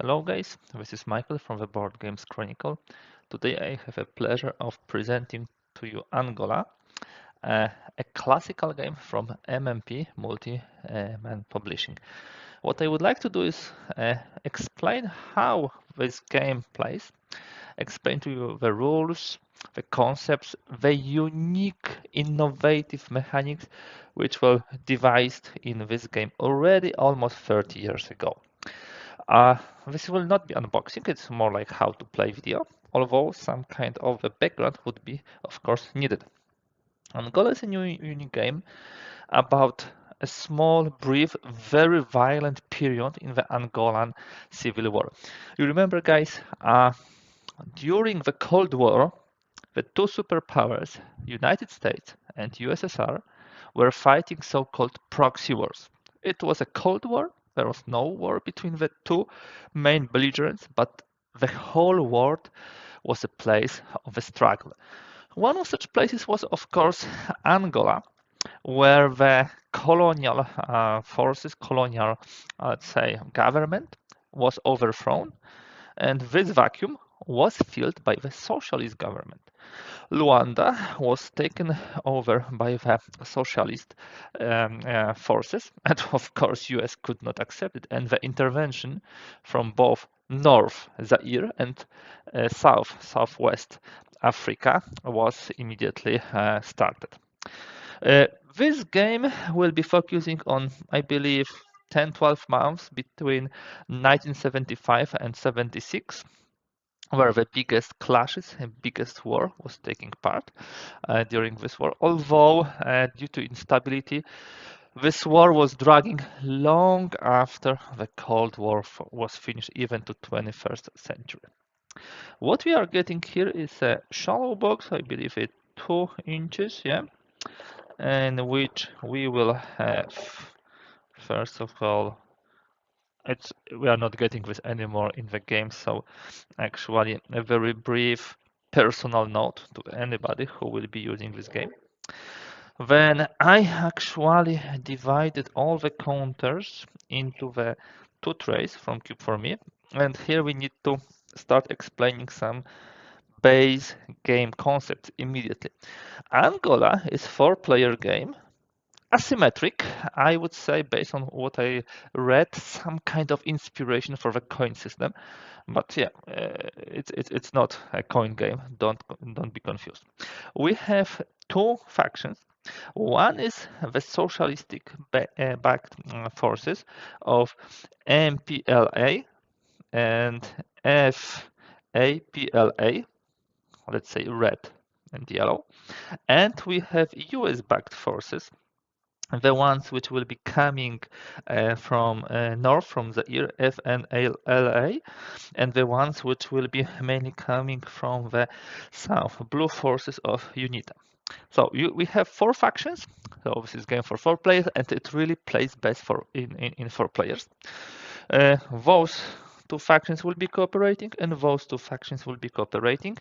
Hello guys, this is Michael from the Board Games Chronicle. Today I have a pleasure of presenting to you Angola, a classical game from MMP Multi-Man Publishing. What I would like to do is explain how this game plays, explain to you the rules, the concepts, the unique, innovative mechanics which were devised in this game already almost 30 years ago. Uh, this will not be unboxing, it's more like how to play video, although some kind of a background would be, of course, needed. Angola is a new unique game about a small, brief, very violent period in the Angolan Civil War. You remember, guys, during the Cold War, the two superpowers, United States and USSR, were fighting so-called proxy wars. It was a Cold War. There was no war between the two main belligerents, but the whole world was a place of a struggle. One of such places was, of course, Angola, where the colonial forces, colonial, let's say, government was overthrown, and this vacuum was filled by the socialist government. Luanda was taken over by the socialist forces, and of course, US could not accept it, and the intervention from both North Zaire and Southwest Africa was immediately started. Uh, this game will be focusing on, I believe, 10-12 months between 1975 and 76, where the biggest clashes and biggest war was taking part during this war. Although, due to instability, this war was dragging long after the Cold War was finished, even to 21st century. What we are getting here is a shallow box, I believe it's 2 inches, yeah, and which we will have, first of all, we are not getting this anymore in the game, so actually a very brief personal note to anybody who will be using this game. Then I actually divided all the counters into the 2 trays from Cube for Me, and here we need to start explaining some base game concepts immediately. Angola is 4-player game, asymmetric, I would say, based on what I read, some kind of inspiration for the coin system. But yeah, it's not a coin game. Don't be confused. We have 2 factions. One is the socialistic backed forces of MPLA and FAPLA, let's say red and yellow. And we have US backed forces, the ones which will be coming from north, from the FNLA, and the ones which will be mainly coming from the south, blue forces of UNITA. So we have 4 factions. So this is game for 4 players, and it really plays best for in 4 players. Those 2 factions will be cooperating, and those 2 factions will be cooperating.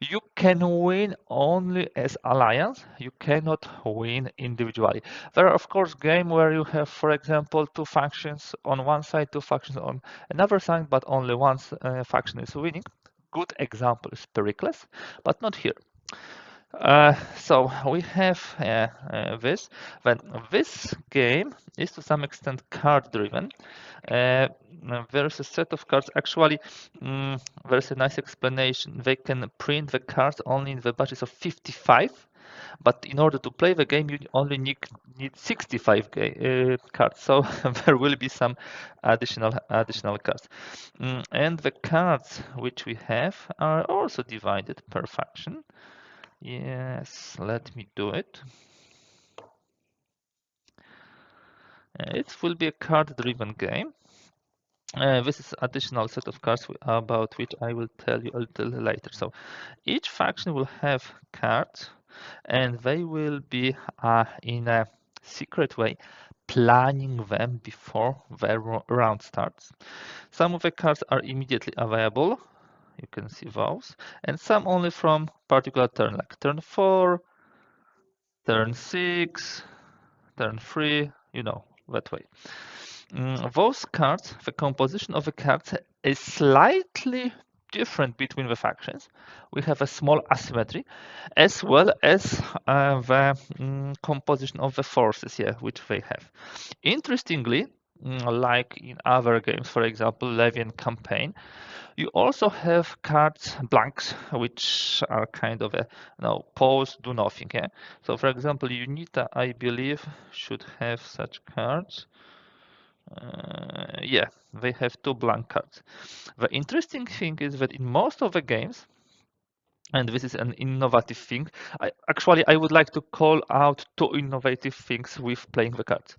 You can win only as alliance. You cannot win individually. There are, of course, games where you have, for example, 2 factions on one side, 2 factions on another side, but only one faction is winning. Good example is Pericles, but not here. So we have this. Then this game is to some extent card driven. There's a set of cards. Actually, there's a nice explanation. They can print the cards only in the batches of 55, but in order to play the game, you only need 65 cards. So there will be some additional cards. And the cards which we have are also divided per faction. Yes, let me do it. It will be a card-driven game. This is additional set of cards about which I will tell you a little later. So each faction will have cards, and they will be in a secret way planning them before the round starts. Some of the cards are immediately available. You can see those, and some only from particular turn, like turn 4, turn 6, turn 3, that way. Those cards, the composition of the cards is slightly different between the factions. We have a small asymmetry, as well as the composition of the forces here, which they have. Interestingly, like in other games, for example, Levian Campaign, you also have cards blanks, which are kind of a pause, do nothing. Yeah? So, for example, Unita, I believe, should have such cards. Yeah, they have two blank cards. The interesting thing is that in most of the games, and this is an innovative thing, I would like to call out two innovative things with playing the cards.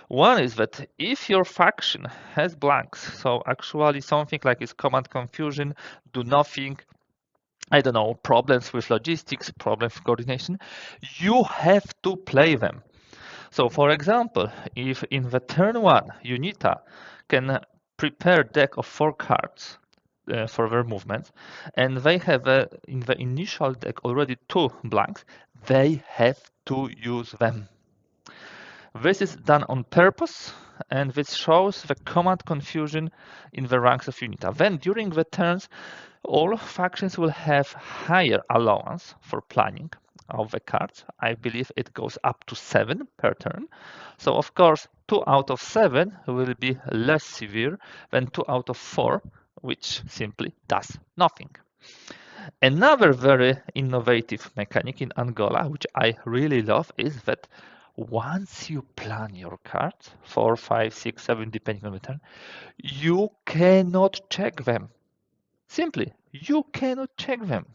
One is that if your faction has blanks, so actually something like is command confusion, do nothing, I don't know, problems with logistics, problems with coordination, you have to play them. So for example, if in the turn one, Unita can prepare deck of 4 cards for their movements, and they have in the initial deck already 2 blanks, they have to use them. This is done on purpose, and this shows the command confusion in the ranks of Unita. Then during the turns, all factions will have higher allowance for planning of the cards. I believe it goes up to 7 per turn. So of course, 2 out of 7 will be less severe than 2 out of 4, which simply does nothing. Another very innovative mechanic in Angola, which I really love, is that once you plan your cards, 4, 5, 6, 7, depending on the turn, you cannot check them. Simply, you cannot check them.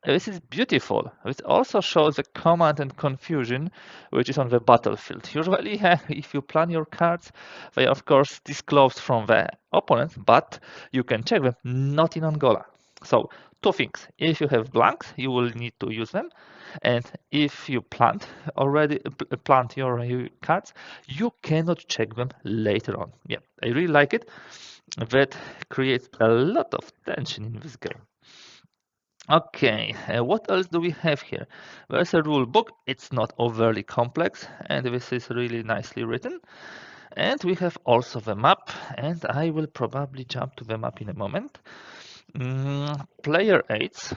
This is beautiful. It also shows the command and confusion which is on the battlefield. Usually, if you plan your cards, they are of course disclosed from the opponent, but you can check them, not in Angola. So, two things. If you have blanks, you will need to use them. And if you plant your cards, you cannot check them later on. Yeah, I really like it. That creates a lot of tension in this game. Okay, what else do we have here? There's a rule book. It's not overly complex, and this is really nicely written. And we have also the map, and I will probably jump to the map in a moment. Player aids,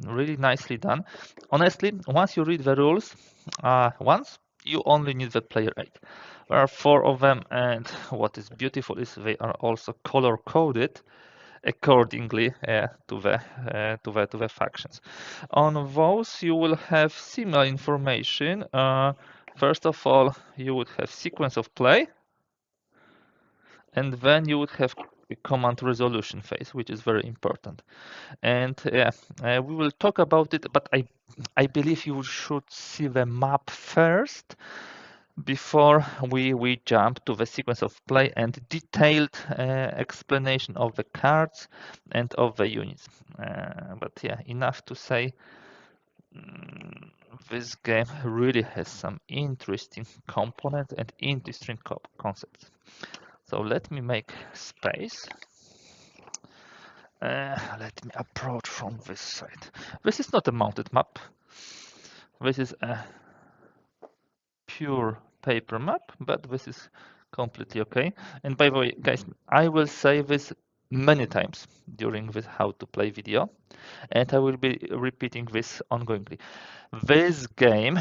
really nicely done. Honestly, once you read the rules once, you only need the player aid. There are 4 of them, and what is beautiful is they are also color coded accordingly to the factions. On those, you will have similar information. First of all, you would have sequence of play, and then you would have command resolution phase, which is very important. And we will talk about it, but I believe you should see the map first before we jump to the sequence of play and detailed explanation of the cards and of the units. But yeah, enough to say this game really has some interesting components and interesting concepts. So let me make space. Let me approach from this side. This is not a mounted map. This is a pure paper map, but this is completely okay. And by the way, guys, I will say this many times during this how to play video, and I will be repeating this ongoingly. This game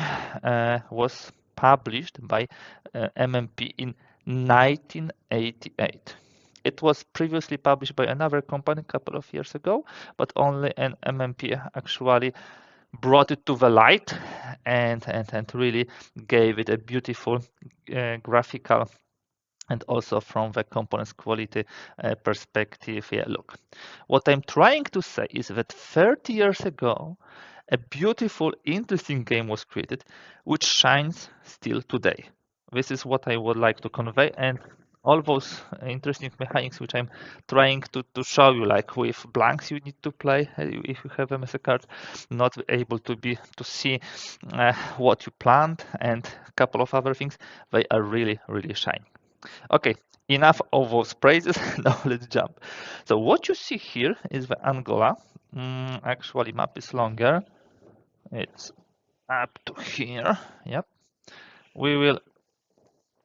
was published by MMP in 1988. It was previously published by another company a couple of years ago, but only an MMP actually brought it to the light and really gave it a beautiful graphical and also from the components quality perspective. Yeah, look, what I'm trying to say is that 30 years ago, a beautiful, interesting game was created, which shines still today. This is what I would like to convey, and all those interesting mechanics which I'm trying to show you, like with blanks you need to play if you have them as a card, not able to see what you planned, and a couple of other things, they are really, really shining. Okay, enough of those praises. Now let's jump. So what you see here is the Angola. Actually, map is longer. It's up to here. Yep. We will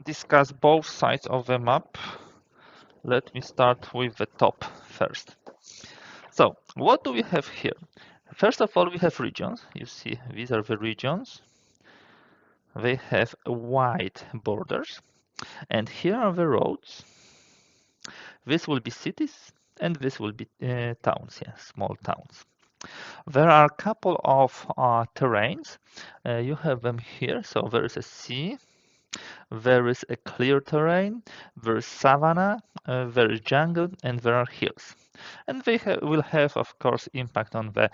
discuss both sides of the map. Let me start with the top first. So, what do we have here? First of all, we have regions. You see, these are the regions. They have wide borders. And here are the roads. This will be cities, and this will be towns, yeah, small towns. There are a couple of terrains. You have them here. So there is a sea, there is a clear terrain, there is savanna, there is jungle, and there are hills. And they will have, of course, impact on the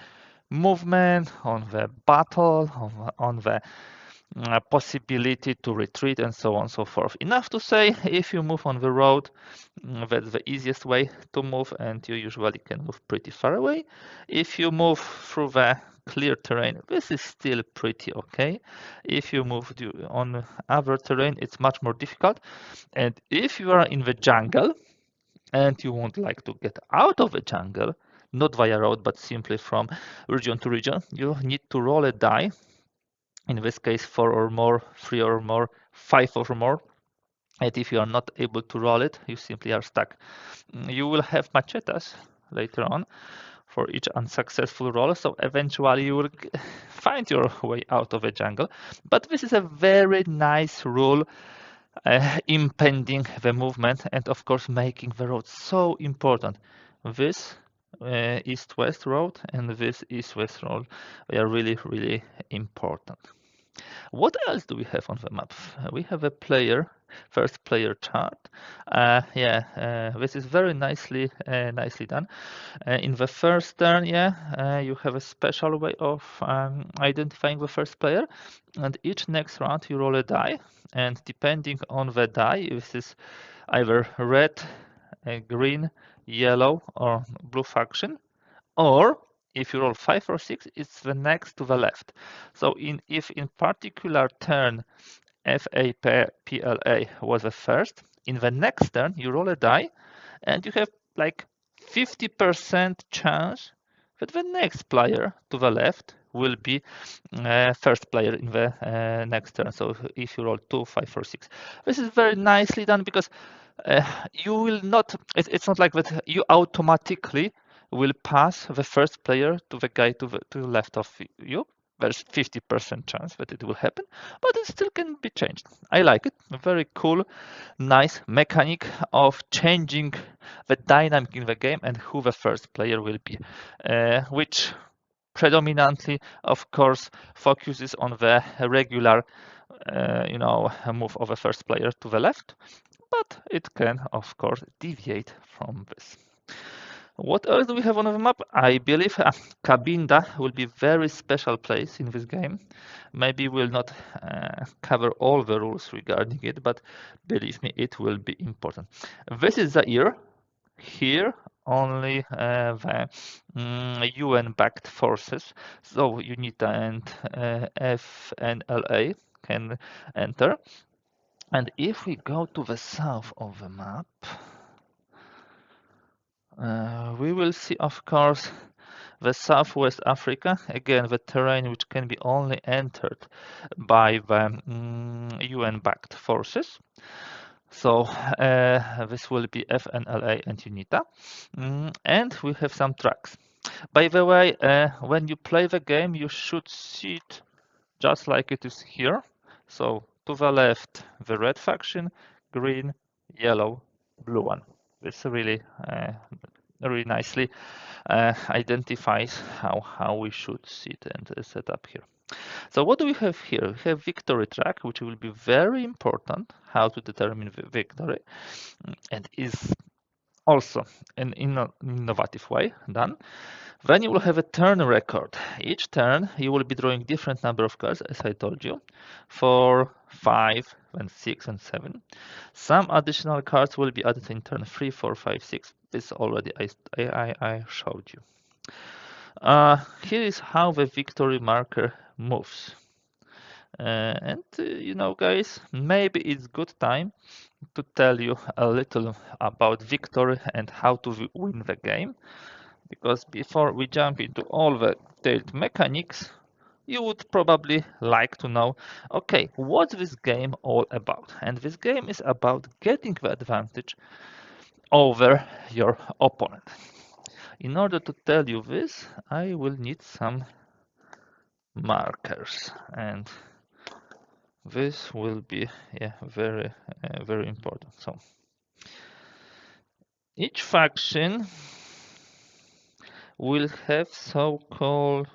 movement, on the battle, on the possibility to retreat, and so on and so forth. Enough to say, if you move on the road, that's the easiest way to move, and you usually can move pretty far away. If you move through the clear terrain, this is still pretty okay. If you move on other terrain, it's much more difficult. And if you are in the jungle and you would like to get out of the jungle, not via road, but simply from region to region, you need to roll a die. In this case, 4 or more, 3 or more, 5 or more. And if you are not able to roll it, you simply are stuck. You will have machetes later on for each unsuccessful roll, so eventually you will find your way out of the jungle. But this is a very nice rule, impeding the movement and of course making the road so important. This east-west road and this east-west road, they are really, really important. What else do we have on the map? We have a first player chart. This is very nicely done. In the first turn, you have a special way of identifying the first player, and each next round you roll a die, and depending on the die, if this is either red, green, yellow, or blue faction, or if you roll 5 or 6, it's the next to the left. So if in particular turn FAPLA was the first, in the next turn you roll a die and you have like 50% chance that the next player to the left will be first player in the next turn. So if you roll 2, 5, or 6. This is very nicely done because you will not, it's not like that you automatically will pass the first player to the guy to the left of you. There's 50% chance that it will happen, but it still can be changed. I like it. Very cool, nice mechanic of changing the dynamic in the game and who the first player will be, which predominantly, of course, focuses on the regular, move of the first player to the left, but it can, of course, deviate from this. What else do we have on the map? I believe Cabinda will be a very special place in this game. Maybe we'll not cover all the rules regarding it, but believe me, it will be important. This is Zaire. Here, only the UN-backed forces, so UNITA and FNLA can enter. And if we go to the south of the map, we will see, of course, the Southwest Africa, again, the terrain which can be only entered by the UN-backed forces. So this will be FNLA and UNITA. And we have some tracks. By the way, when you play the game, you should see it just like it is here. So to the left, the red faction, green, yellow, blue one. This really nicely identifies how we should see it and set up here. So what do we have here? We have victory track, which will be very important, how to determine the victory, and is also an innovative way done. Then you will have a turn record. Each turn you will be drawing different number of cards, as I told you, 4, 5, and 6, and 7. Some additional cards will be added in turn 3, 4, 5, 6. This already I showed you. Here is how the victory marker moves. Guys, maybe it's good time to tell you a little about victory and how to win the game. Because before we jump into all the detailed mechanics, you would probably like to know, okay, what's this game all about? And this game is about getting the advantage over your opponent. In order to tell you this, I will need some markers, and this will be very important. So each faction will have so-called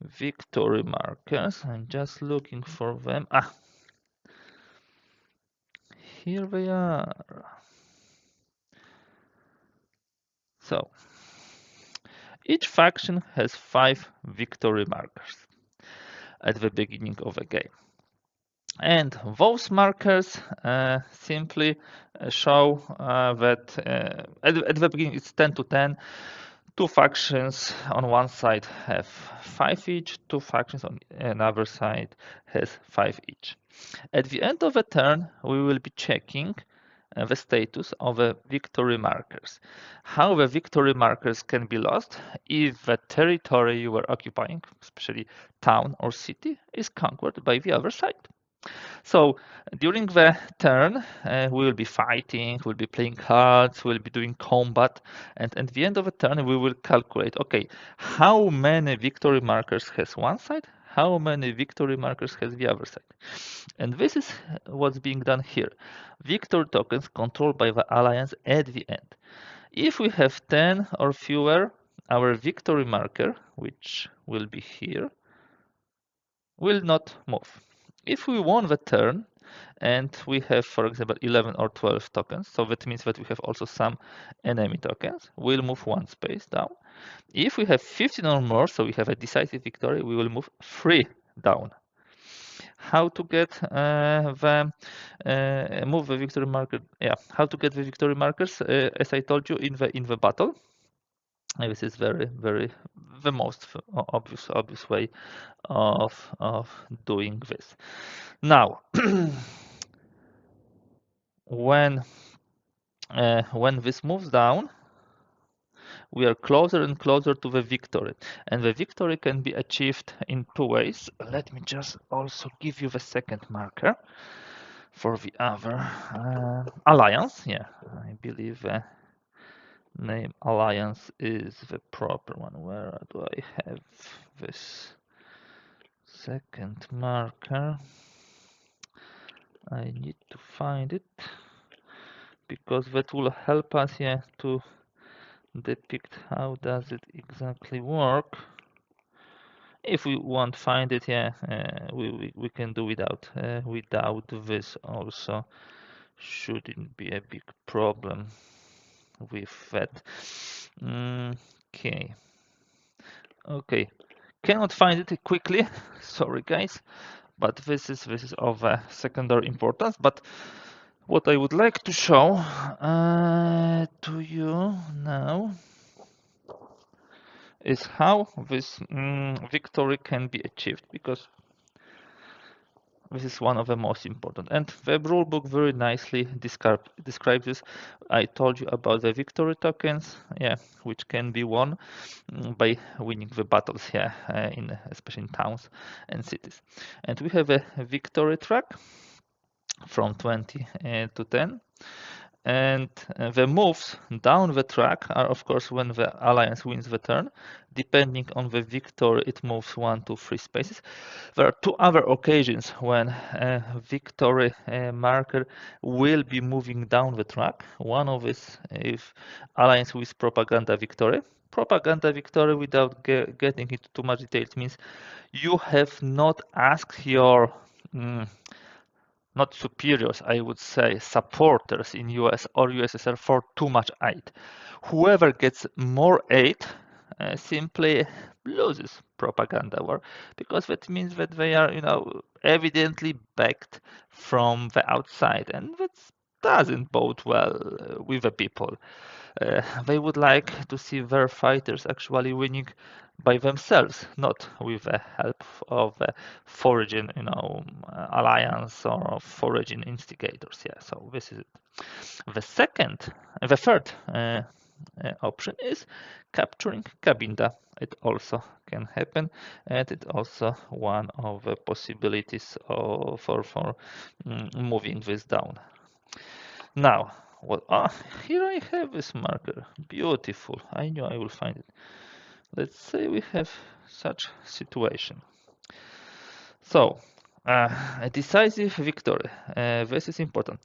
victory markers. I'm just looking for them. Here they are. So each faction has 5 victory markers at the beginning of a game. And those markers simply show that at the beginning it's 10 to 10. Two factions on one side have 5 each, two factions on another side has 5 each. At the end of a turn, we will be checking the status of the victory markers. How the victory markers can be lost if the territory you were occupying, especially town or city, is conquered by the other side. So during the turn, we will be fighting, we'll be playing cards, we'll be doing combat, and at the end of the turn, we will calculate, okay, how many victory markers has one side, how many victory markers has the other side. And this is what's being done here. Victory tokens controlled by the alliance at the end. If we have 10 or fewer, our victory marker, which will be here, will not move. If we won the turn and we have, for example, 11 or 12 tokens, so that means that we have also some enemy tokens, we'll move one space down. If we have 15 or more, so we have a decisive victory, we will move 3 down. How to get move the victory marker? Yeah, how to get the victory markers? As I told you in the battle. This is the most obvious way of doing this. Now, when this moves down, we are closer and closer to the victory, and the victory can be achieved in 2 ways. Let me just also give you the second marker for the other alliance. Yeah, I believe the name alliance is the proper one. Where do I have this second marker? I need to find it because that will help us to depict how does it exactly work. If we won't find it, we can do without this also. Shouldn't be a big problem with that. Okay, cannot find it quickly. Sorry, guys, but this is of secondary importance. But what I would like to show to you now is how this victory can be achieved, because this is one of the most important. And the rulebook very nicely describes this. I told you about the victory tokens, which can be won by winning the battles here, especially in towns and cities. And we have a victory track from 20 to 10. And the moves down the track are, of course, when the alliance wins the turn. Depending on the victory, it moves 1 to 3 spaces. There are 2 other occasions when a victory marker will be moving down the track. One of is if alliance wins propaganda victory. Propaganda victory, without getting into too much details, means you have not asked your not superiors, I would say supporters in US or USSR for too much aid. Whoever gets more aid simply loses propaganda war, because that means that they are, evidently backed from the outside, and that doesn't bode well with the people. They would like to see their fighters actually winning by themselves, not with the help of a foreign, alliance or foreign instigators. Yeah, so this is it. The third option is capturing Cabinda. It also can happen, and it's also one of the possibilities for moving this down. Now, what? Here I have this marker. Beautiful. I knew I will find it. Let's say we have such situation. So, a decisive victory. This is important.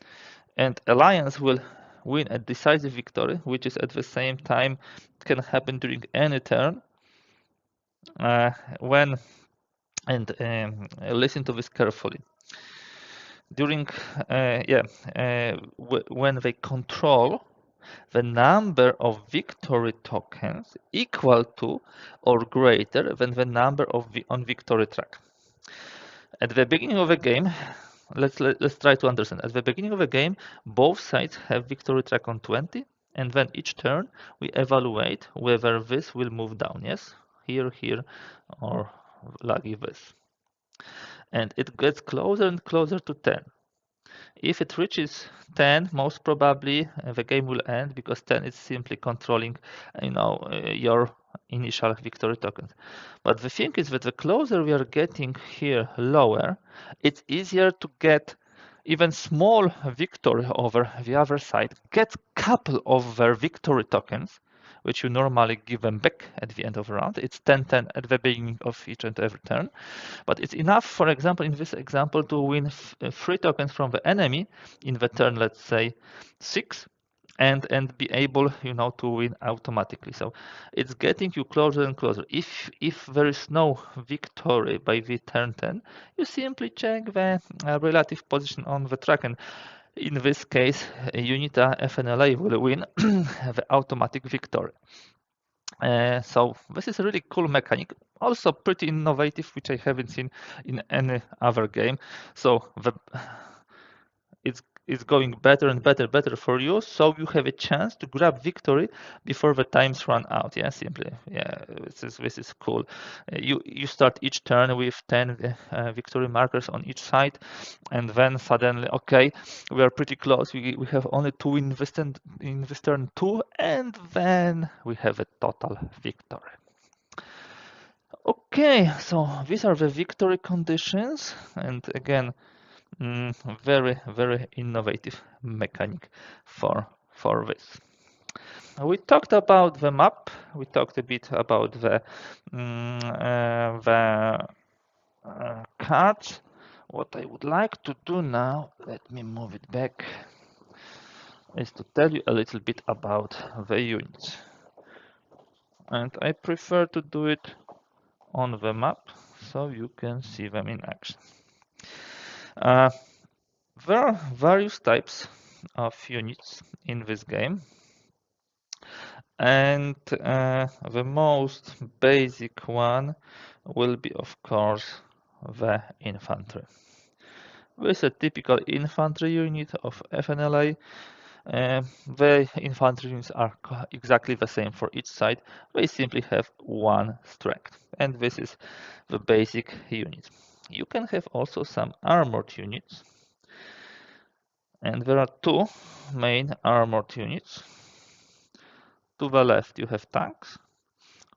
And alliance will win a decisive victory, which is at the same time can happen during any turn. When and listen to this carefully. During when they control the number of victory tokens equal to or greater than the number of on victory track. At the beginning of a game, let's try to understand. At the beginning of a game, both sides have victory track on 20, and then each turn we evaluate whether this will move down. Yes, here, or like this, and it gets closer and closer to 10. If it reaches 10, most probably the game will end because 10 is simply controlling, your initial victory tokens. But the thing is that the closer we are getting here lower, it's easier to get even small victory over the other side, get couple of their victory tokens, which you normally give them back at the end of the round. It's 10-10 at the beginning of each and every turn. But it's enough, for example, in this example, to win 3 tokens from the enemy in the turn, let's say 6, and be able, to win automatically. So it's getting you closer and closer. If there is no victory by the turn 10, you simply check the relative position on the track, and in this case, Unita FNLA will win the automatic victory. So this is a really cool mechanic, also pretty innovative, which I haven't seen in any other game. So it's going better and better for you, so you have a chance to grab victory before the times run out. Yeah, simply. Yeah, this is cool. You start each turn with 10 victory markers on each side, and then suddenly, okay, we are pretty close. We have only 2 in this turn 2, and then we have a total victory. Okay, so these are the victory conditions, and again, very innovative mechanic for this. We talked about the map. We talked a bit about the cards. What I would like to do now, let me move it back, is to tell you a little bit about the units. And I prefer to do it on the map so you can see them in action. There are various types of units in this game, and the most basic one will be, of course, the infantry. This is a typical infantry unit of FNLA. The infantry units are exactly the same for each side. They simply have 1 strength, and this is the basic unit. You can have also some armored units, and there are 2 main armored units. To the left you have tanks.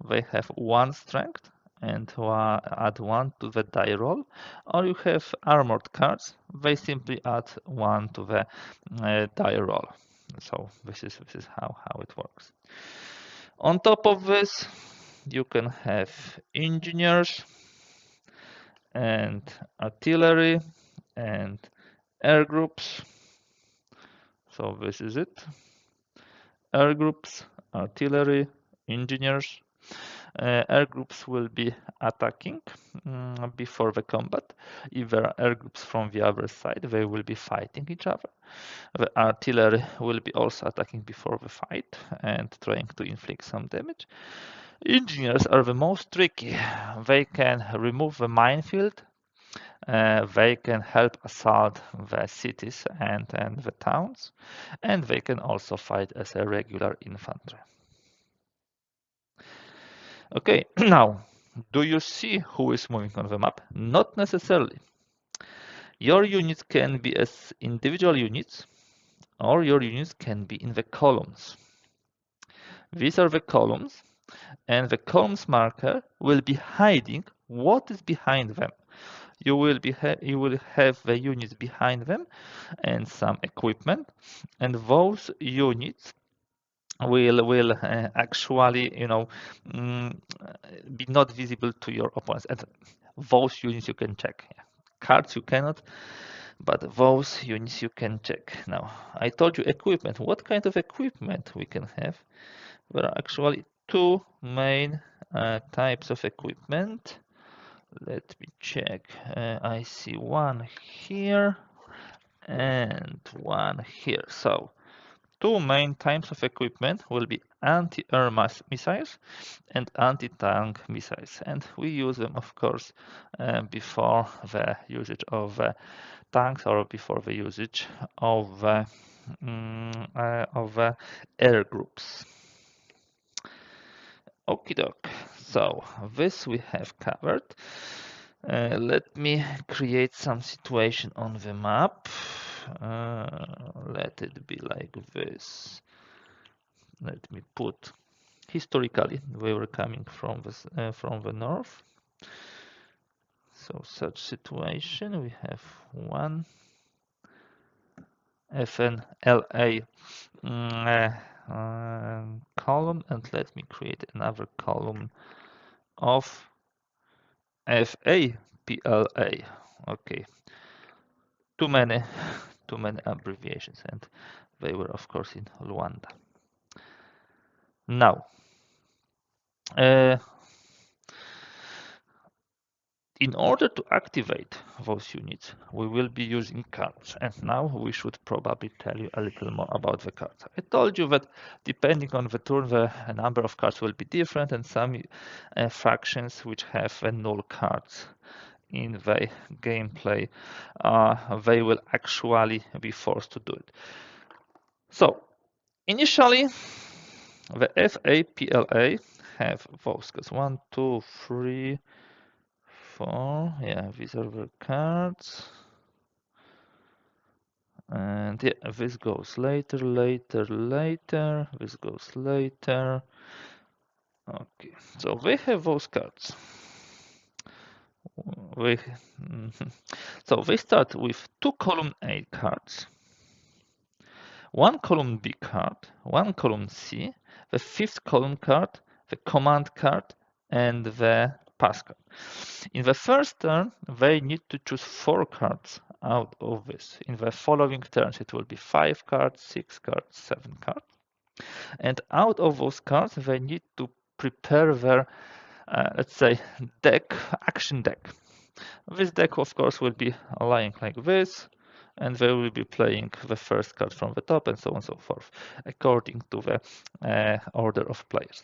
They have 1 strength and add 1 to the die roll. Or you have armored cards. They simply add 1 to the die roll. So this is how it works. On top of this, you can have engineers and artillery and air groups. So this is it. Air groups, artillery, engineers. Air groups will be attacking before the combat. If there are air groups from the other side, they will be fighting each other. The artillery will be also attacking before the fight and trying to inflict some damage. Engineers are the most tricky. They can remove the minefield. They can help assault the cities and the towns, and they can also fight as a regular infantry. Okay, now, do you see who is moving on the map? Not necessarily. Your units can be as individual units, or your units can be in the columns. These are the columns, and the columns marker will be hiding what is behind them. You will have the units behind them and some equipment, and those units will actually, be not visible to your opponents. And those units you can check. Cards you cannot, but those units you can check. Now, I told you equipment. What kind of equipment we can have? There are actually two main types of equipment. Let me check. I see one here and one here. So two main types of equipment will be anti-air missiles and anti-tank missiles, and we use them, of course, before the usage of tanks or before the usage of air groups. Okie doke. So this we have covered. Let me create some situation on the map. Let it be like this. Let me put historically we were coming from the north. So such situation we have one FNLA column, and let me create another column of FAPLA. Okay, too many abbreviations, and they were of course in Luanda. Now, in order to activate those units, we will be using cards. And now we should probably tell you a little more about the cards. I told you that depending on the turn, the number of cards will be different, and some factions which have null cards in the gameplay, they will actually be forced to do it. So, initially, the FAPLA have those cards 1, 2, 3, 4. Yeah, these are the cards. And yeah, this goes later. This goes later. Okay, so they have those cards. So they start with two column A cards, one column B card, one column C, the fifth column card, the command card, and the pass card. In the first turn, they need to choose 4 cards out of this. In the following turns, it will be 5 cards, 6 cards, 7 cards. And out of those cards, they need to prepare their, let's say, action deck. This deck, of course, will be lying like this, and they will be playing the first card from the top and so on and so forth, according to the order of players.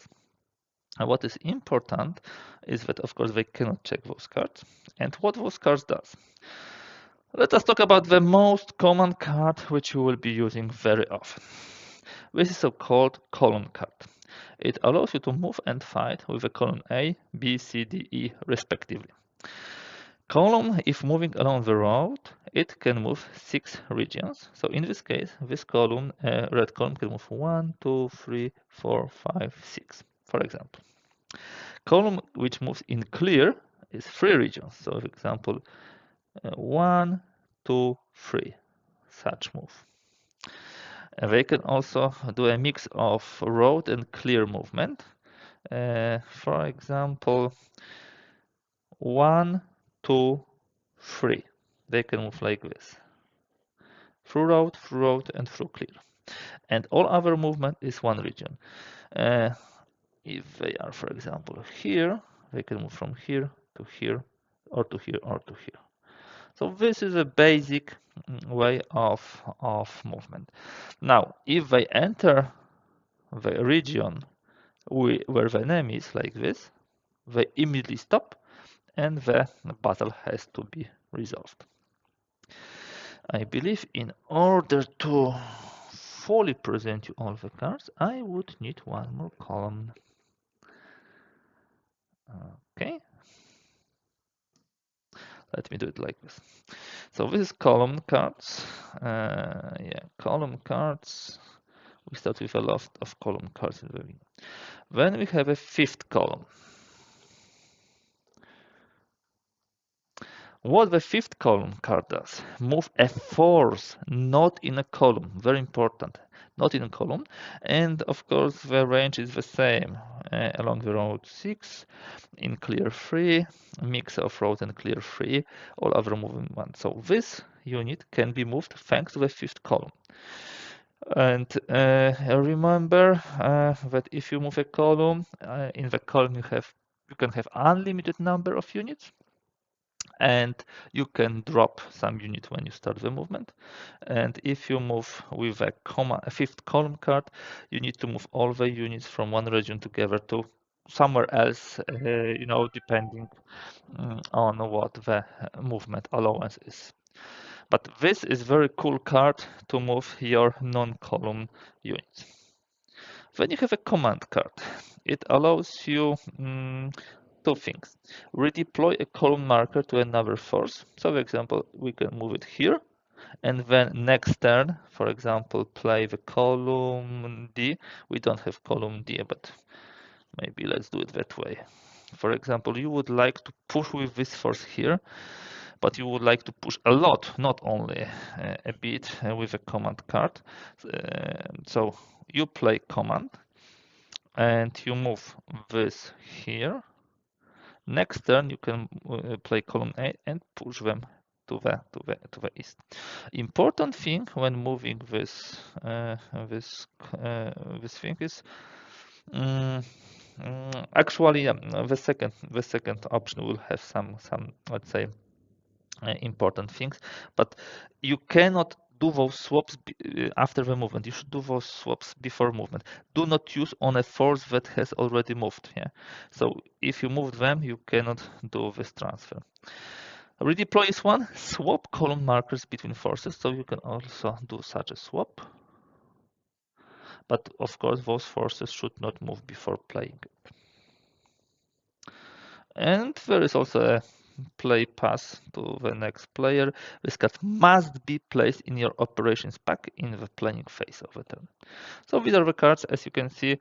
And what is important is that, of course, they cannot check those cards. And what those cards does. Let us talk about the most common card which you will be using very often. This is so-called column card. It allows you to move and fight with the column A, B, C, D, E respectively. Column, if moving along the road, it can move 6 regions. So in this case, this column, red column, can move 1, 2, 3, 4, 5, 6, for example. Column which moves in clear is 3 regions. So for example, 1, 2, 3, such move. They can also do a mix of road and clear movement. For example, 1, 2, 3. They can move like this. Through road, and through clear. And all other movement is one region. If they are, for example, here, they can move from here, or to here, or to here. So this is a basic way of movement. Now, if they enter the region where the enemy is like this, they immediately stop and the battle has to be resolved. I believe in order to fully present you all the cards, I would need one more column. Okay. Let me do it like this. So this is column cards. Yeah, column cards. We start with a lot of column cards in the beginning. When we have a fifth column, what the fifth column card does, move a force, not in a column, very important, not in a column. And of course, the range is the same along the road 6, in clear 3, mix of road and clear 3, all other moving ones. So this unit can be moved thanks to the fifth column. And remember that if you move a column, in the column you can have unlimited number of units, and you can drop some unit when you start the movement. And if you move with a fifth column card, you need to move all the units from one region together to somewhere else, depending on what the movement allowance is. But this is very cool card to move your non-column units. Then you have a command card. It allows you two things. Redeploy a column marker to another force. So for example, we can move it here, and then next turn, for example, play the column D. We don't have column D, but maybe let's do it that way. For example, you would like to push with this force here, but you would like to push a lot, not only a bit with a command card. So you play command and you move this here. Next turn you can play column A and push them to the east. Important thing when moving this this thing is actually the second option will have some let's say important things, but you cannot do those swaps after the movement. You should do those swaps before movement. Do not use on a force that has already moved. Yeah. So if you moved them, you cannot do this transfer. Redeploy is one. Swap column markers between forces. So you can also do such a swap. But of course, those forces should not move before playing it. And there is also a play pass to the next player. This card must be placed in your operations pack in the playing phase of the turn. So these are the cards, as you can see,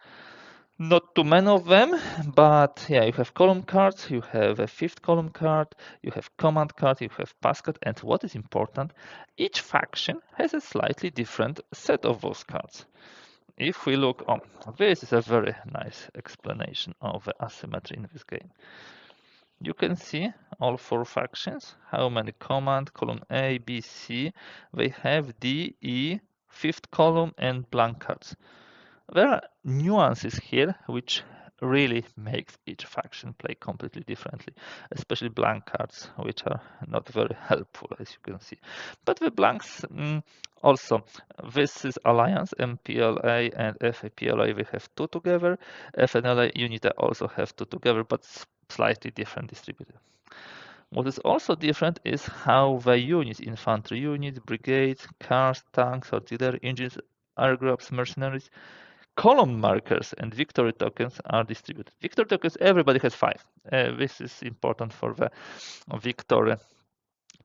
not too many of them, but yeah, you have column cards, you have a fifth column card, you have command card, you have pass card, and what is important, each faction has a slightly different set of those cards. If we look on, this is a very nice explanation of the asymmetry in this game. You can see all four factions, how many command, column A, B, C, they have D, E, fifth column, and blank cards. There are nuances here which really makes each faction play completely differently, especially blank cards, which are not very helpful, as you can see. But the blanks also, this is Alliance, MPLA and FAPLA, we have two together. FNLA, UNITA also have two together, but slightly different distributed. What is also different is how the units, infantry units, brigades, cars, tanks, artillery, engines, aircrafts, mercenaries, column markers, and victory tokens are distributed. Victory tokens, everybody has 5. This is important for the victory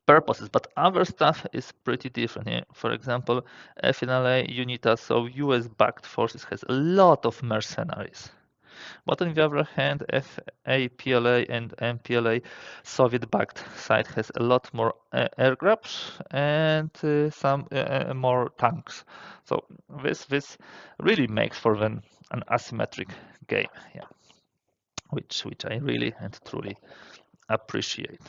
purposes, but other stuff is pretty different. Yeah? For example, FNLA, UNITA, so US-backed forces has a lot of mercenaries. But on the other hand, FAPLA and MPLA Soviet-backed side has a lot more aircrafts and some more tanks. So this really makes for an asymmetric game, yeah, which I really and truly appreciate.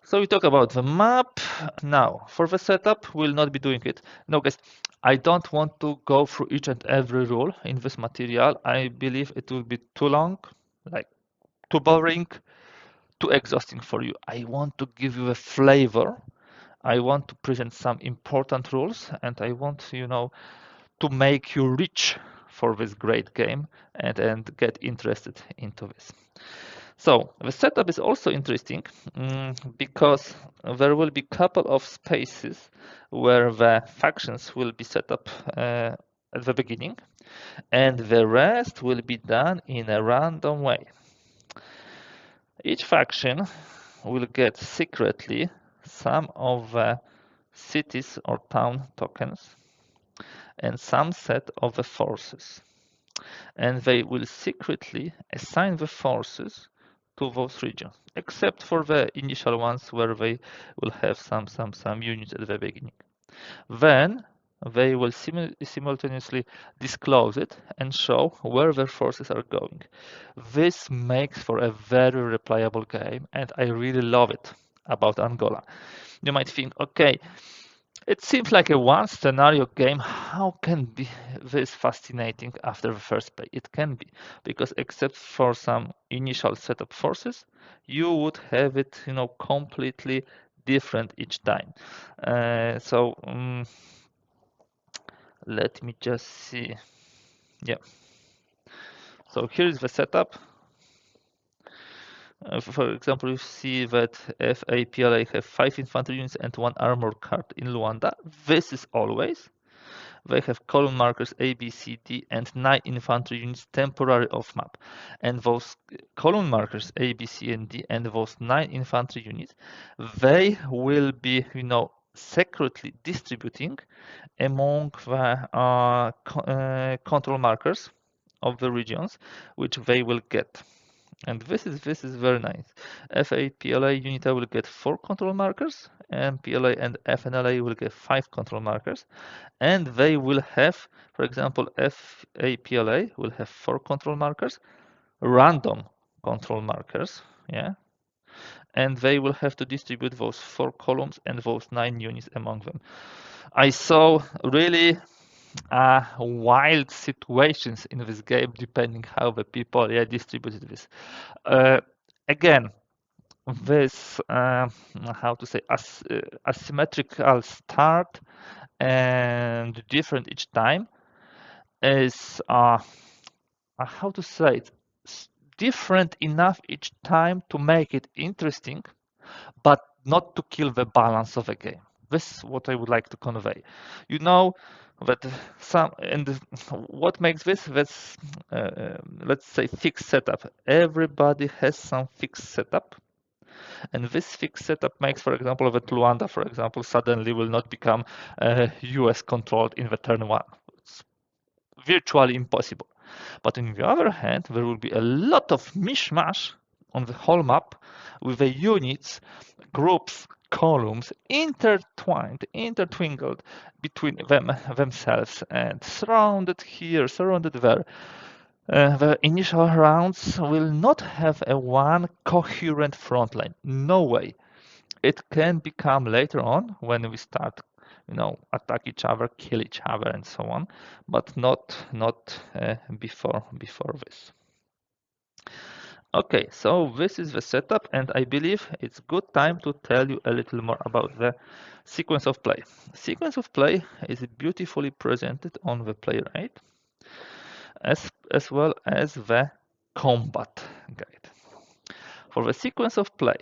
So we talk about the map. Now, for the setup, we'll not be doing it. No, guys, I don't want to go through each and every rule in this material. I believe it will be too long, like too boring, too exhausting for you. I want to give you a flavor. I want to present some important rules, and I want, to make you reach for this great game and get interested into this. So the setup is also interesting because there will be a couple of spaces where the factions will be set up at the beginning, and the rest will be done in a random way. Each faction will get secretly some of the cities or town tokens, and some set of the forces. And they will secretly assign the forces to those regions, except for the initial ones where they will have some units at the beginning. Then they will simultaneously disclose it and show where their forces are going. This makes for a very replayable game, and I really love it about Angola. You might think, okay, it seems like a one scenario game. How can be this fascinating after the first play? It can be, because except for some initial setup forces, you would have it, completely different each time. Let me just see. Yeah. So here is the setup. For example, you see that FAPLA have 5 infantry units and 1 armor card in Luanda. This is always. They have column markers A, B, C, D, and 9 infantry units temporarily off map. And those column markers A, B, C, and D, and those 9 infantry units, they will be, secretly distributing among the control markers of the regions, which they will get. And this is very nice. FA PLA UNITA will get 4 control markers, and PLA and FNLA will get 5 control markers, and they will have, for example, FA PLA will have 4 control markers, random control markers, yeah, and they will have to distribute those 4 columns and those 9 units among them. I saw really wild situations in this game, depending how the people distributed this. Again, this how to say asymmetrical start and different each time is how to say it, different enough each time to make it interesting, but not to kill the balance of a game. This is what I would like to convey. You know that what makes this let's say fixed setup. Everybody has some fixed setup, and this fixed setup makes, for example, that Luanda, for example, suddenly will not become US controlled in the turn one. It's virtually impossible. But on the other hand, there will be a lot of mishmash on the whole map with the units, groups, columns intertwined, intertwinkled between themselves and surrounded here, surrounded there. The initial rounds will not have a one coherent front line. No way. It can become later on when we start, attack each other, kill each other, and so on, but not before this. Okay, so this is the setup, and I believe it's good time to tell you a little more about the sequence of play. Sequence of play is beautifully presented on the player aid, as well as the combat guide. For the sequence of play,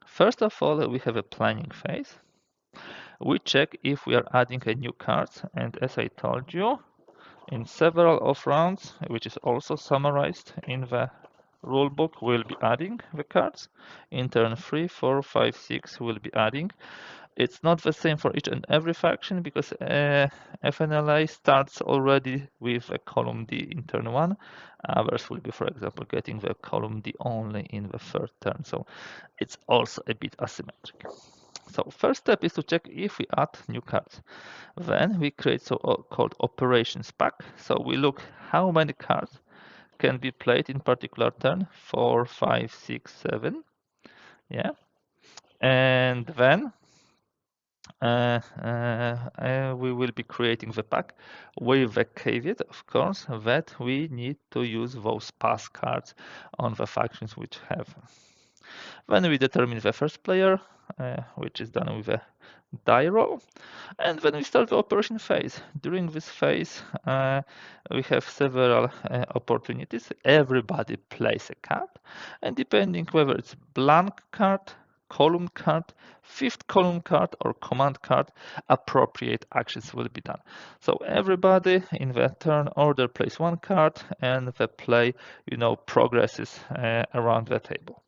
first of all, we have a planning phase. We check if we are adding a new card, and as I told you, in several of rounds, which is also summarized in the rulebook, we'll be adding the cards. In turn 3, 4, 5, 6, we'll be adding. It's not the same for each and every faction, because FNLA starts already with a column D in turn 1. Others will be, for example, getting the column D only in the third turn. So it's also a bit asymmetric. So first step is to check if we add new cards. Then we create so-called operations pack. So we look how many cards can be played in particular turn, 4, 5, 6, 7. Yeah. And then we will be creating the pack with the caveat, of course, that we need to use those pass cards on the factions which have. Then we determine the first player, which is done with a die roll. And then we start the operation phase. During this phase, we have several opportunities. Everybody plays a card, and depending whether it's blank card, column card, fifth column card, or command card, appropriate actions will be done. So everybody in the turn order plays one card, and the play, progresses around the table.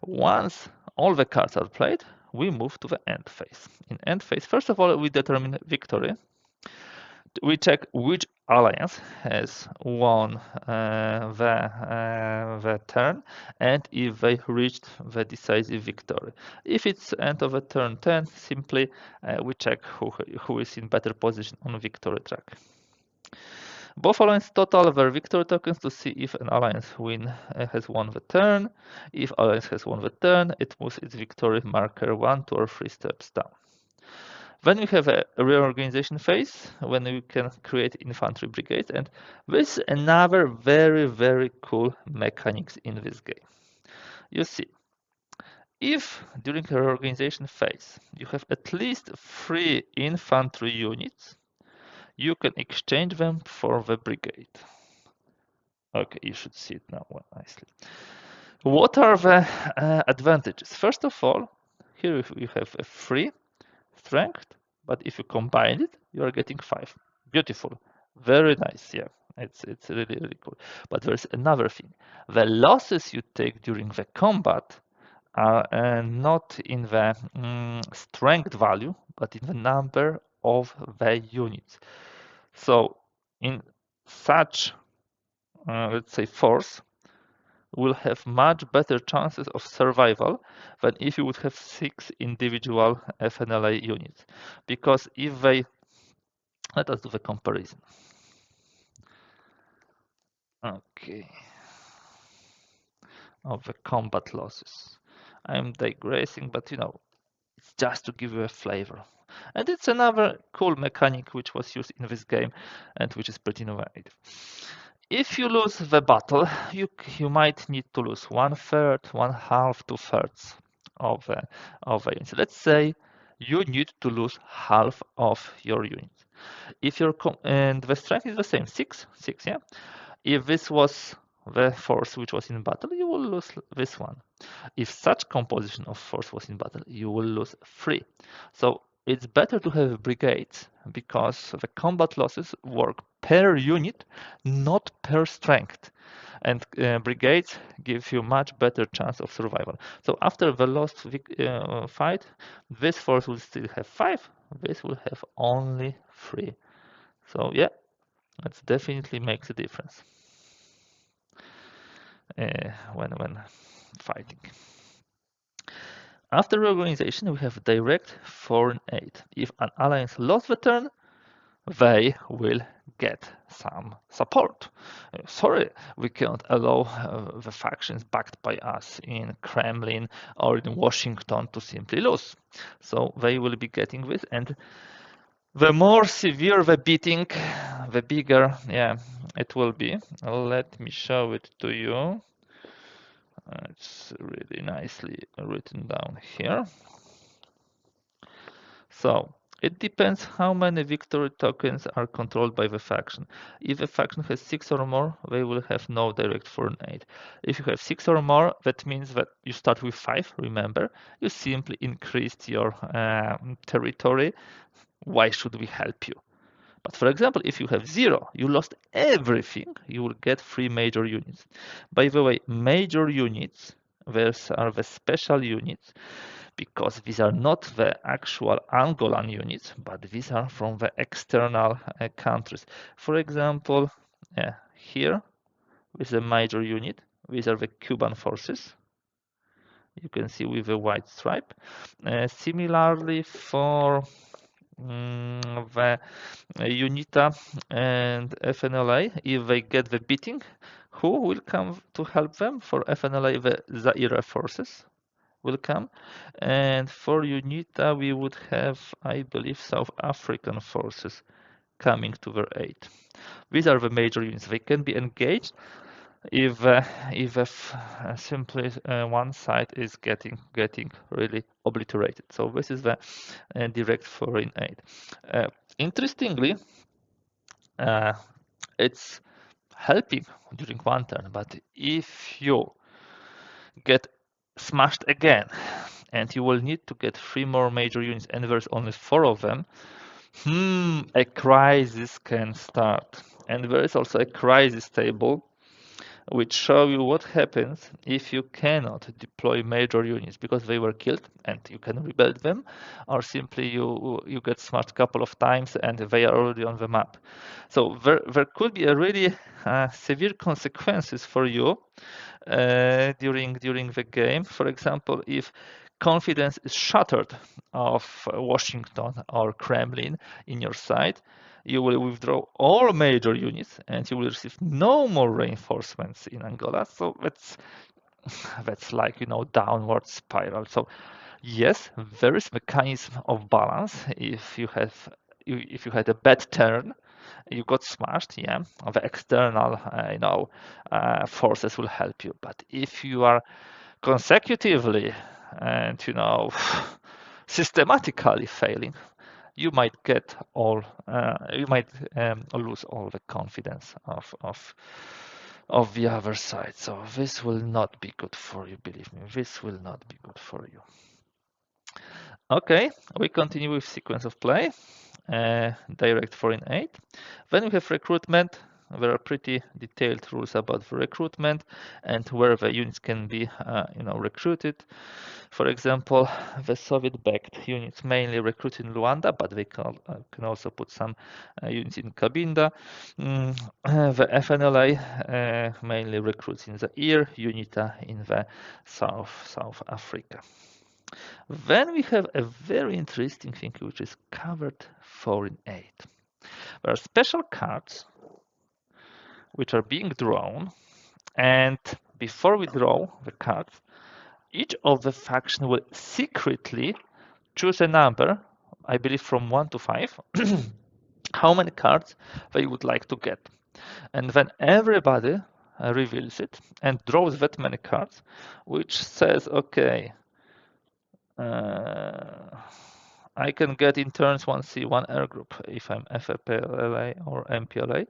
Once all the cards are played, we move to the end phase. In end phase, first of all, we determine victory. we check which alliance has won the turn and if they reached the decisive victory. If it's end of a turn 10, simply we check who is in better position on victory track. Both alliances total their victory tokens to see if an alliance has won the turn. If alliance has won the turn, it moves its victory marker 1, 2, or 3 steps down. Then we have a reorganization phase when we can create infantry brigades, and this is another very cool mechanics in this game. You see, if during a reorganization phase you have at least 3 infantry units, you can exchange them for the brigade. Okay, you should see it now nicely. What are the advantages? First of all, here you have a 3 strength, but if you combine it, you are getting 5. Beautiful, very nice. Yeah, it's really cool. But there's another thing: the losses you take during the combat are not in the strength value, but in the number of the units. So in such, let's say, force, will have much better chances of survival than if you would have 6 individual FNLA units. Because if they, let us do the comparison. Okay. Of the combat losses. I'm digressing, but it's just to give you a flavor. And it's another cool mechanic which was used in this game and which is pretty innovative. If you lose the battle, you might need to lose 1/3, 1/2, 2/3 of the units. Let's say you need to lose half of your units. If your and the strength is the same, 6, yeah. If this was the force which was in battle, you will lose this one. If such composition of force was in battle, you will lose 3. So it's better to have brigades because the combat losses work per unit, not per strength. And brigades give you much better chance of survival. So after the lost fight, this force will still have 5, this will have only 3. So yeah, that definitely makes a difference when fighting. After reorganization, we have direct foreign aid. If an alliance lost the turn, they will get some support. Sorry, we can't allow the factions backed by us in Kremlin or in Washington to simply lose. So they will be getting this, and the more severe the beating, the bigger, yeah, it will be. Let me show it to you. It's really nicely written down here. So it depends how many victory tokens are controlled by the faction. If a faction has 6 or more, they will have no direct foreign aid. If you have 6 or more, that means that you start with 5, remember? You simply increased your territory. Why should we help you? But for example, if you have 0, you lost everything, you will get 3 major units. By the way, major units, these are the special units, because these are not the actual Angolan units, but these are from the external countries. For example, here with a major unit, these are the Cuban forces. You can see with a white stripe. Similarly for the UNITA and FNLA, if they get the beating, who will come to help them? For FNLA, the Zaire forces will come, and for UNITA we would have, I believe, South African forces coming to their aid. These are the major units. They can be engaged if simply one side is getting really obliterated. So this is the direct foreign aid. Interestingly, it's helping during one turn, but if you get smashed again and you will need to get 3 more major units and there's only 4 of them, a crisis can start. And there is also a crisis table which show you what happens if you cannot deploy major units because they were killed and you can rebuild them, or simply you get smashed a couple of times and they are already on the map. So there could be a really severe consequences for you during the game. For example, if confidence is shattered of Washington or Kremlin in your side, you will withdraw all major units and you will receive no more reinforcements in Angola. So that's like, downward spiral. So yes, there is mechanism of balance. If you had a bad turn, you got smashed, yeah, the external forces will help you. But if you are consecutively and systematically failing, you might lose all the confidence of the other side. So this will not be good for you, believe me. This will not be good for you. Okay, we continue with sequence of play. Direct foreign aid. Then we have recruitment. There are pretty detailed rules about the recruitment and where the units can be recruited. For example, the Soviet-backed units mainly recruit in Luanda, but they can also put some units in Cabinda. The FNLA mainly recruits in Zaire, UNITA in the South Africa. Then we have a very interesting thing which is covered foreign aid. There are special cards which are being drawn, and before we draw the cards, each of the faction will secretly choose a number, I believe from 1 to 5, how many cards they would like to get. And then everybody reveals it and draws that many cards, which says, okay, I can get in turns 1C, 1 air group if I'm FPLA or MPLA.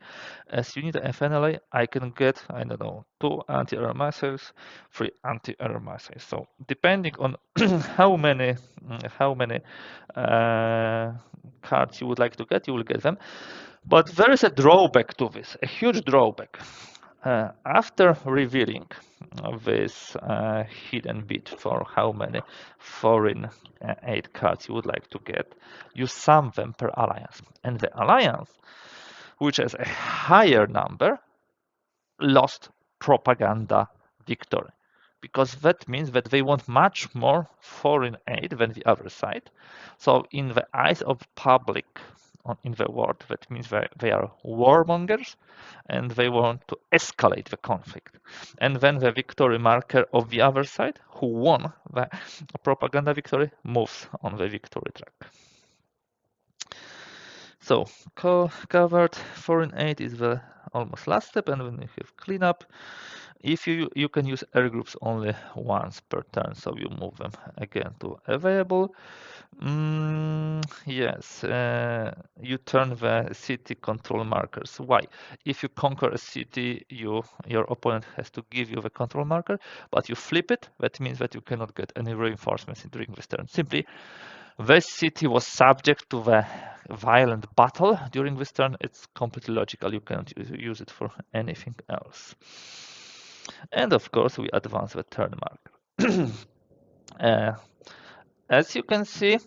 As unit FNLA, I can get, I don't know, 2 anti-air missiles, 3 anti-air missiles. So depending on how many cards you would like to get, you will get them. But there is a drawback to this, a huge drawback. After revealing this hidden bit for how many foreign aid cards you would like to get, you sum them per alliance. And the alliance, which has a higher number, lost propaganda victory. Because that means that they want much more foreign aid than the other side. So in the eyes of public in the world, that means they are warmongers and they want to escalate the conflict. And then the victory marker of the other side, who won the propaganda victory, moves on the victory track. So covered foreign aid is the almost last step, and when you have cleanup, if you can use air groups only once per turn, so you move them again to available. Yes, you turn the city control markers. Why? If you conquer a city, your opponent has to give you the control marker, but you flip it, that means that you cannot get any reinforcements during this turn. Simply, this city was subject to the violent battle during this turn. It's completely logical. You cannot use it for anything else. And of course, we advance the turn marker. As you can see,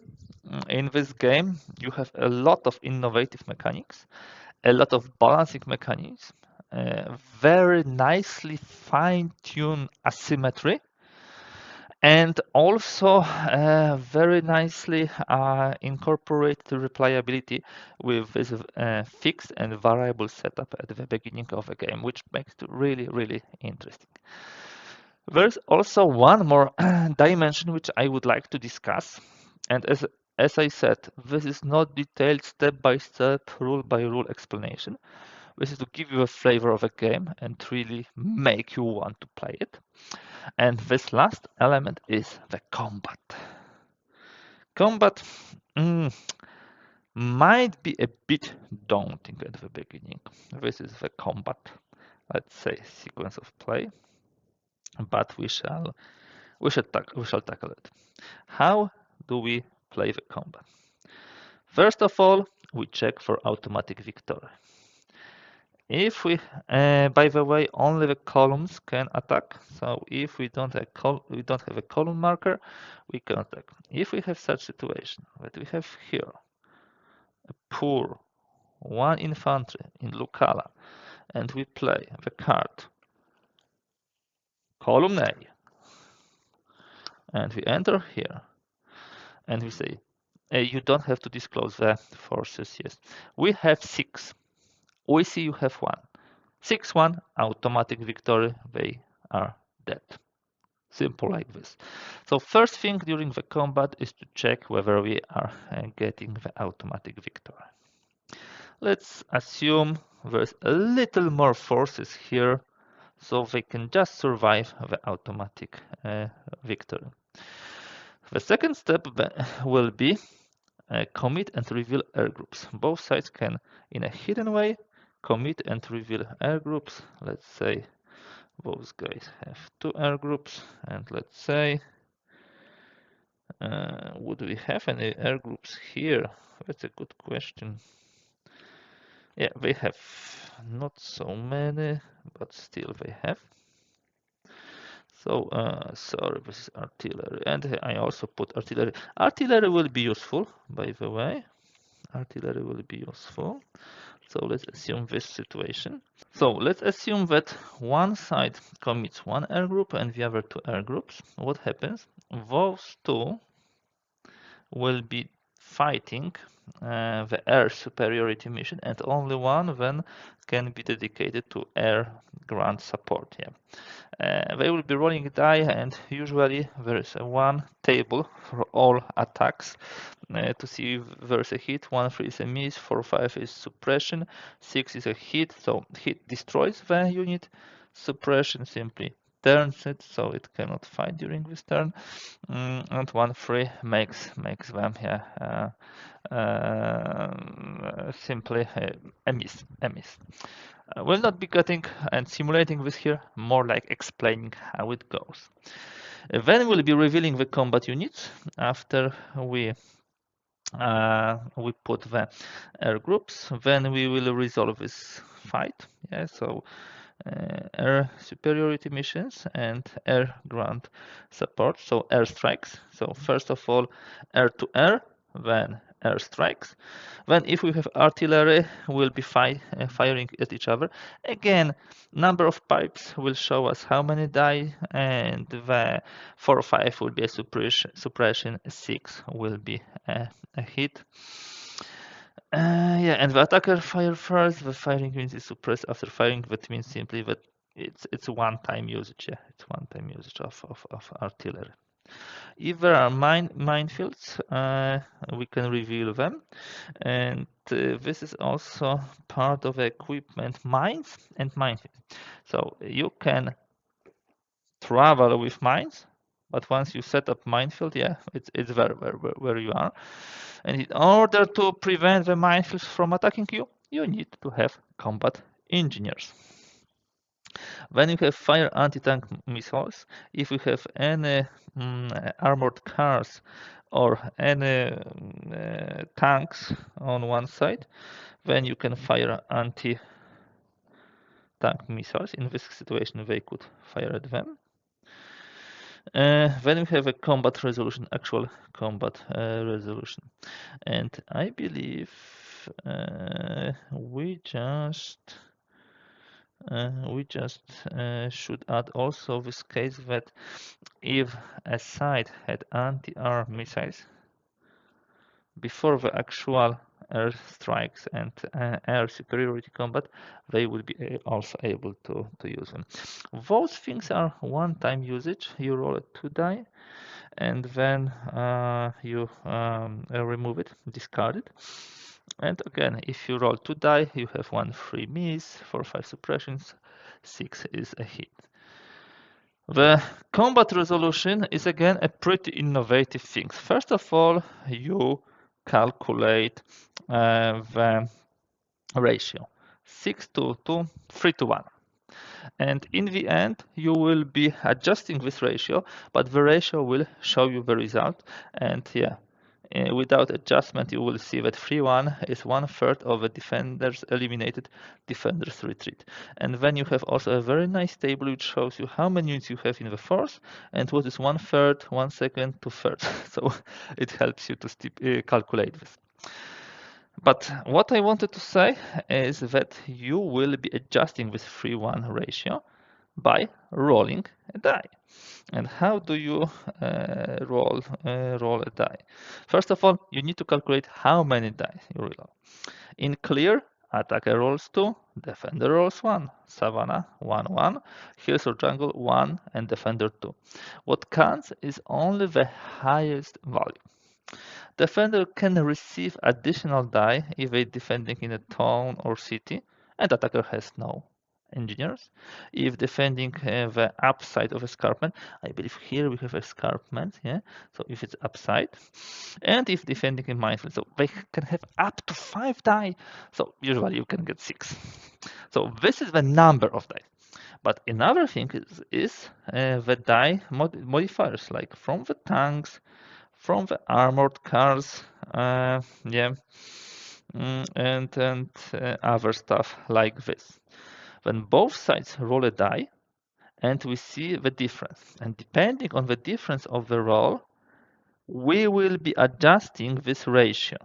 in this game, you have a lot of innovative mechanics, a lot of balancing mechanisms, very nicely fine-tuned asymmetry, and also very nicely incorporated replayability with this fixed and variable setup at the beginning of the game, which makes it really, really interesting. There's also one more dimension which I would like to discuss, and as I said, this is not detailed step-by-step, rule-by-rule explanation. This is to give you a flavor of a game and really make you want to play it. And this last element is the combat. Combat might be a bit daunting at the beginning. This is the combat, let's say, sequence of play, but we shall tackle it. How do we play the combat? First of all, we check for automatic victory. If we, by the way, only the columns can attack. So if we don't have a column marker, we can attack. If we have such situation that we have here a poor one infantry in Lucala, and we play the card column A, and we enter here, and we say, you don't have to disclose the forces. Yes, we have 6. We see you have 1. 6-1, automatic victory. They are dead. Simple like this. So first thing during the combat is to check whether we are getting the automatic victory. Let's assume there's a little more forces here, so they can just survive the automatic victory. The second step will be commit and reveal air groups. Both sides can, in a hidden way, commit and reveal air groups. Let's say those guys have 2 air groups, and let's say, would we have any air groups here? That's a good question. Yeah, they have not so many, but still they have. So, sorry, this is artillery, and I also put artillery. Artillery will be useful, by the way. Artillery will be useful. So let's assume this situation. So let's assume that one side commits 1 air group and the other 2 air groups. What happens? Those 2 will be fighting the air superiority mission, and only one then can be dedicated to air ground support. Yeah. They will be rolling die, and usually there is one table for all attacks to see if there's a hit. 1-3 is a miss, 4-5 is suppression, 6 is a hit, so hit destroys the unit, suppression simply turns it so it cannot fight during this turn, and 1-3 makes them simply a miss. We'll not be cutting and simulating this here, more like explaining how it goes. Then we'll be revealing the combat units after we put the air groups. Then we will resolve this fight. Yeah, so air superiority missions and air ground support, so air strikes. So first of all, air to air, then air strikes. Then if we have artillery, we'll be firing at each other. Again, number of pipes will show us how many die, and the 4 or 5 will be a suppression, 6 will be a hit. Yeah, and the attacker fire first, the firing unit is suppressed after firing. That means simply that it's one-time usage. Yeah, it's one-time usage of artillery. If there are minefields, we can reveal them, and this is also part of the equipment, mines and minefields. So you can travel with mines, but once you set up minefield, yeah, it's where you are. And in order to prevent the minefields from attacking you, you need to have combat engineers. When you have fire anti-tank missiles, if you have any armored cars or any tanks on one side, then you can fire anti-tank missiles. In this situation, they could fire at them. Then we have a combat resolution, actual combat resolution, and I believe we just should add also this case that if a side had anti-air missiles before the actual air strikes and air superiority combat, they will be also able to use them. Those things are one-time usage. You roll a 2 die, and then you remove it, discard it. And again, if you roll 2 die, you have 1-3 miss, 4-5 suppressions, 6 is a hit. The combat resolution is again a pretty innovative thing. First of all, you calculate the ratio 6-2, 3-1. And in the end, you will be adjusting this ratio, but the ratio will show you the result. And yeah, Without adjustment, you will see that 3-1 is 1/3 of the defenders eliminated, defenders retreat. And then you have also a very nice table which shows you how many units you have in the force and what is 1/3, 1/2, 2/3. So it helps you to calculate this. But what I wanted to say is that you will be adjusting this 3-1 ratio by rolling a die. And how do you roll a die? First of all, you need to calculate how many dice you roll. In clear, attacker rolls 2, defender rolls 1, savannah 1, 1, hills or jungle 1, and defender 2. What counts is only the highest value. Defender can receive additional die if they defending in a town or city, and attacker has no engineers. If defending the upside of escarpment, I believe here we have escarpment, yeah. So if it's upside, and if defending in minefield, so they can have up to 5 die. So usually you can get 6. So this is the number of die. But another thing is the die modifiers, like from the tanks, from the armored cars, yeah, and other stuff like this. When both sides roll a die, and we see the difference, and depending on the difference of the roll, we will be adjusting this ratio.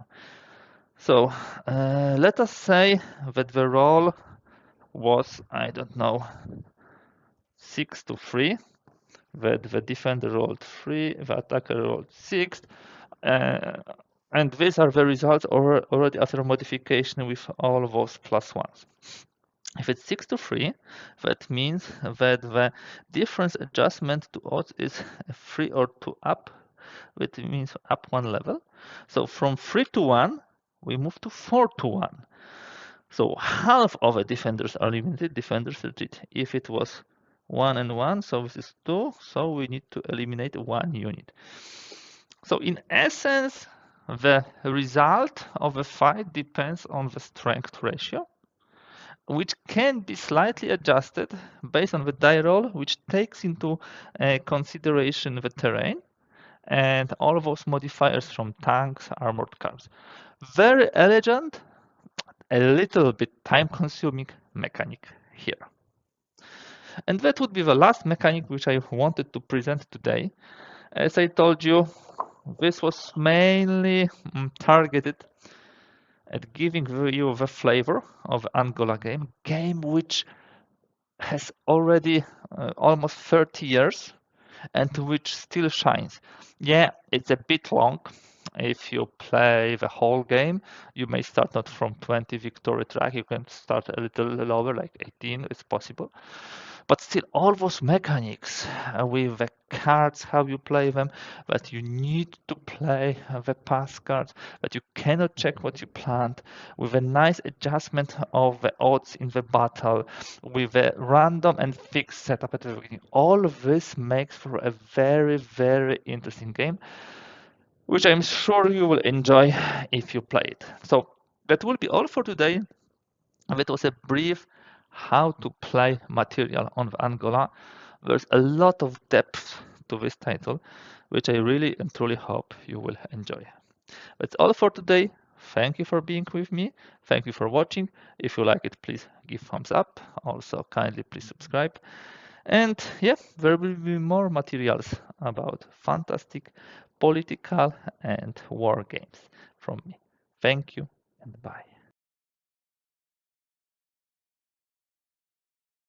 So let us say that the roll was, I don't know, 6-3. That the defender rolled 3, the attacker rolled 6, and these are the results already after modification with all those +1s. If it's 6-3, that means that the difference adjustment to odds is 3 or 2 up, which means up 1 level. So from 3-1, we move to 4-1. So half of the defenders are limited, defenders retreat. If it was 1 and 1, so this is 2, so we need to eliminate 1 unit. So in essence, the result of a fight depends on the strength ratio, which can be slightly adjusted based on the die roll, which takes into consideration the terrain and all of those modifiers from tanks, armored cars. Very elegant, a little bit time-consuming mechanic here. And that would be the last mechanic which I wanted to present today. As I told you, this was mainly targeted at giving you the flavor of Angola game which has already almost 30 years and which still shines. Yeah, it's a bit long. If you play the whole game, you may start not from 20 victory track, you can start a little lower, like 18, it's possible. But still, all those mechanics with the cards, how you play them, that you need to play the pass cards, that you cannot check what you planned, with a nice adjustment of the odds in the battle, with a random and fixed setup at the beginning. All of this makes for a very, very interesting game, which I'm sure you will enjoy if you play it. So that will be all for today. That was a brief how to play material on the Angola. There's a lot of depth to this title, which I really and truly hope you will enjoy. That's all for today. Thank you for being with me. Thank you for watching. If you like it, please give thumbs up. Also, kindly please subscribe. And yeah, there will be more materials about fantastic political and war games from me. Thank you and bye.